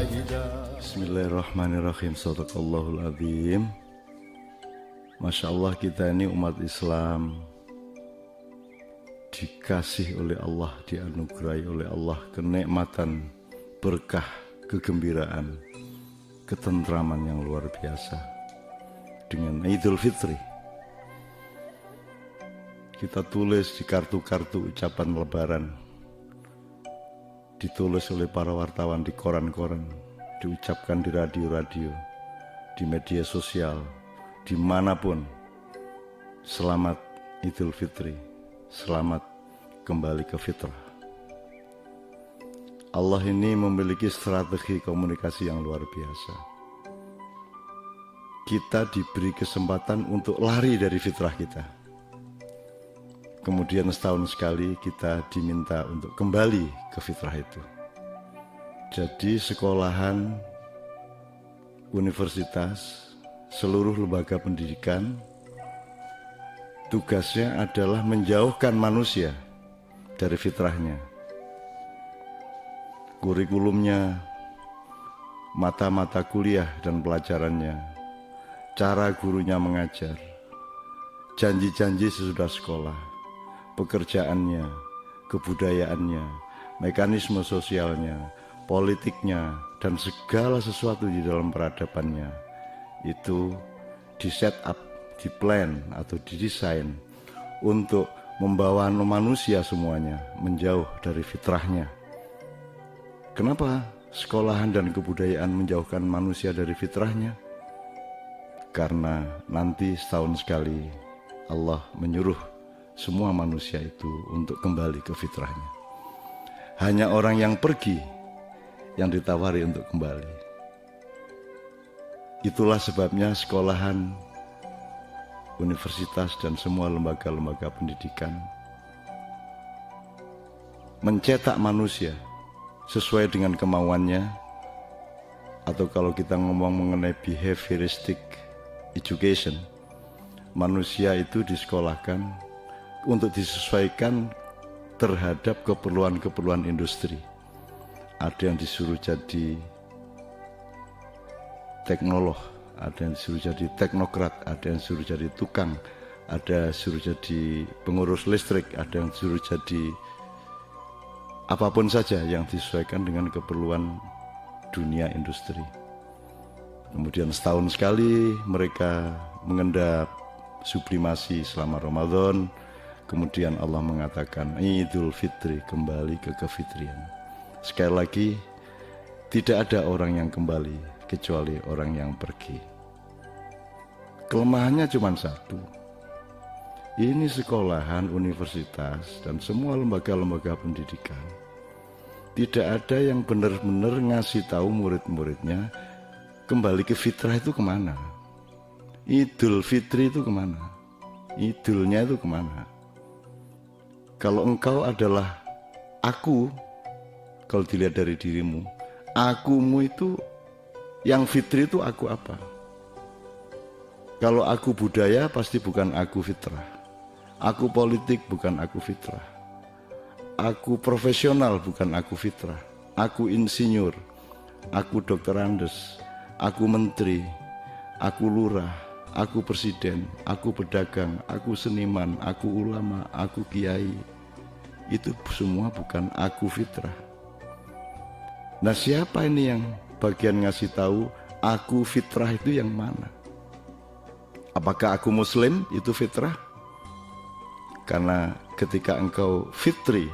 Bismillahirrahmanirrahim. Shadaqallahul adzim. Masya Allah, kita ini umat Islam dikasih oleh Allah, dianugerahi oleh Allah kenikmatan, berkah, kegembiraan, ketentraman yang luar biasa dengan Idul Fitri. Kita tulis di kartu-kartu ucapan lebaran, ditulis oleh para wartawan di koran-koran, diucapkan di radio-radio, di media sosial, dimanapun. Selamat Idul Fitri, selamat kembali ke fitrah. Allah ini memiliki strategi komunikasi yang luar biasa. Kita diberi kesempatan untuk lari dari fitrah kita. Kemudian setahun sekali kita diminta untuk kembali ke fitrah itu. Jadi sekolahan, universitas, seluruh lembaga pendidikan, tugasnya adalah menjauhkan manusia dari fitrahnya. Kurikulumnya, mata-mata kuliah dan pelajarannya, cara gurunya mengajar, janji-janji sesudah sekolah, pekerjaannya, kebudayaannya, mekanisme sosialnya, politiknya, dan segala sesuatu di dalam peradabannya itu di set up, di plan atau didesain untuk membawa manusia semuanya menjauh dari fitrahnya. Kenapa sekolahan dan kebudayaan menjauhkan manusia dari fitrahnya? Karena nanti setahun sekali Allah menyuruh semua manusia itu untuk kembali ke fitrahnya. Hanya orang yang pergi yang ditawari untuk kembali. Itulah sebabnya sekolahan, universitas, dan semua lembaga-lembaga pendidikan mencetak manusia sesuai dengan kemauannya, atau kalau kita ngomong mengenai behavioristic education, manusia itu disekolahkan untuk disesuaikan terhadap keperluan-keperluan industri. Ada yang disuruh jadi teknolog, ada yang disuruh jadi teknokrat, ada yang disuruh jadi tukang, ada yang disuruh jadi pengurus listrik, ada yang disuruh jadi apapun saja yang disesuaikan dengan keperluan dunia industri. Kemudian setahun sekali mereka mengendap sublimasi selama Ramadan. Kemudian Allah mengatakan Idul Fitri, kembali ke kefitrian. Sekali lagi, tidak ada orang yang kembali kecuali orang yang pergi. Kelemahannya cuma satu. Ini sekolahan, universitas, dan semua lembaga-lembaga pendidikan tidak ada yang benar-benar ngasih tahu murid-muridnya kembali ke fitrah itu kemana. Idul Fitri itu kemana, idulnya itu kemana. Kalau engkau adalah aku, kalau dilihat dari dirimu, akumu itu, yang fitri itu aku apa? Kalau aku budaya pasti bukan aku fitrah. Aku politik bukan aku fitrah. Aku profesional bukan aku fitrah. Aku insinyur, aku dokter Andes, aku menteri, aku lurah, aku presiden, aku pedagang, aku seniman, aku ulama, aku kiai. Itu semua bukan aku fitrah. Nah, siapa ini yang bagian ngasih tahu aku fitrah itu yang mana? Apakah aku muslim itu fitrah? Karena ketika engkau fitri,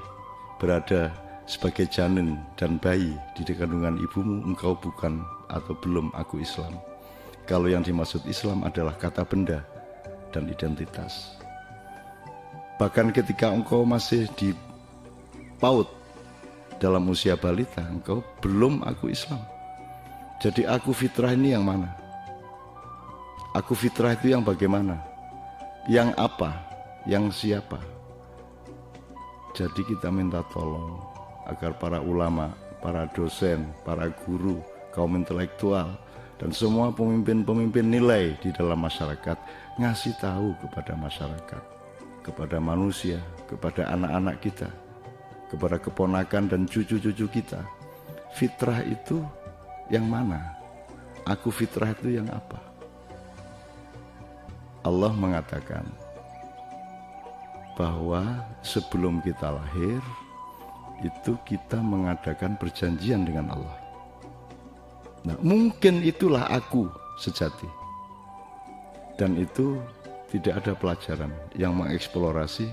berada sebagai janin dan bayi di kandungan ibumu, engkau bukan atau belum aku Islam. Kalau yang dimaksud Islam adalah kata benda dan identitas. Bahkan ketika engkau masih di PAUD dalam usia balita, engkau belum aku Islam. Jadi aku fitrah ini yang mana? Aku fitrah itu yang bagaimana? Yang apa? Yang siapa? Jadi kita minta tolong agar para ulama, para dosen, para guru, kaum intelektual, dan semua pemimpin-pemimpin nilai di dalam masyarakat ngasih tahu kepada masyarakat, kepada manusia, kepada anak-anak kita, kepada keponakan dan cucu-cucu kita. Fitrah itu yang mana? Aku fitrah itu yang apa? Allah mengatakan bahwa sebelum kita lahir itu kita mengadakan perjanjian dengan Allah. Nah, mungkin itulah aku sejati. Dan itu tidak ada pelajaran yang mengeksplorasi,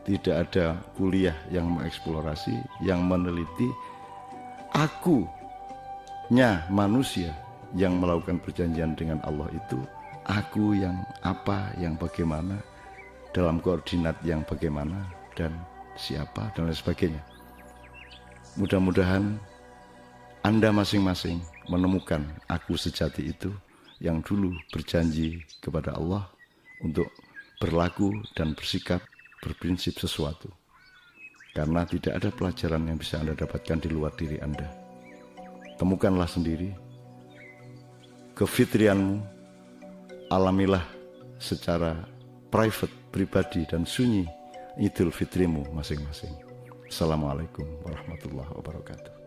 tidak ada kuliah yang mengeksplorasi, yang meneliti akunya manusia yang melakukan perjanjian dengan Allah itu, aku yang apa, yang bagaimana, dalam koordinat yang bagaimana, dan siapa, dan lain sebagainya. Mudah-mudahan Anda masing-masing menemukan aku sejati itu yang dulu berjanji kepada Allah untuk berlaku dan bersikap, berprinsip sesuatu. Karena tidak ada pelajaran yang bisa Anda dapatkan di luar diri Anda. Temukanlah sendiri kefitrianmu, alamilah secara private, pribadi dan sunyi idul fitrimu masing-masing. Assalamualaikum warahmatullahi wabarakatuh.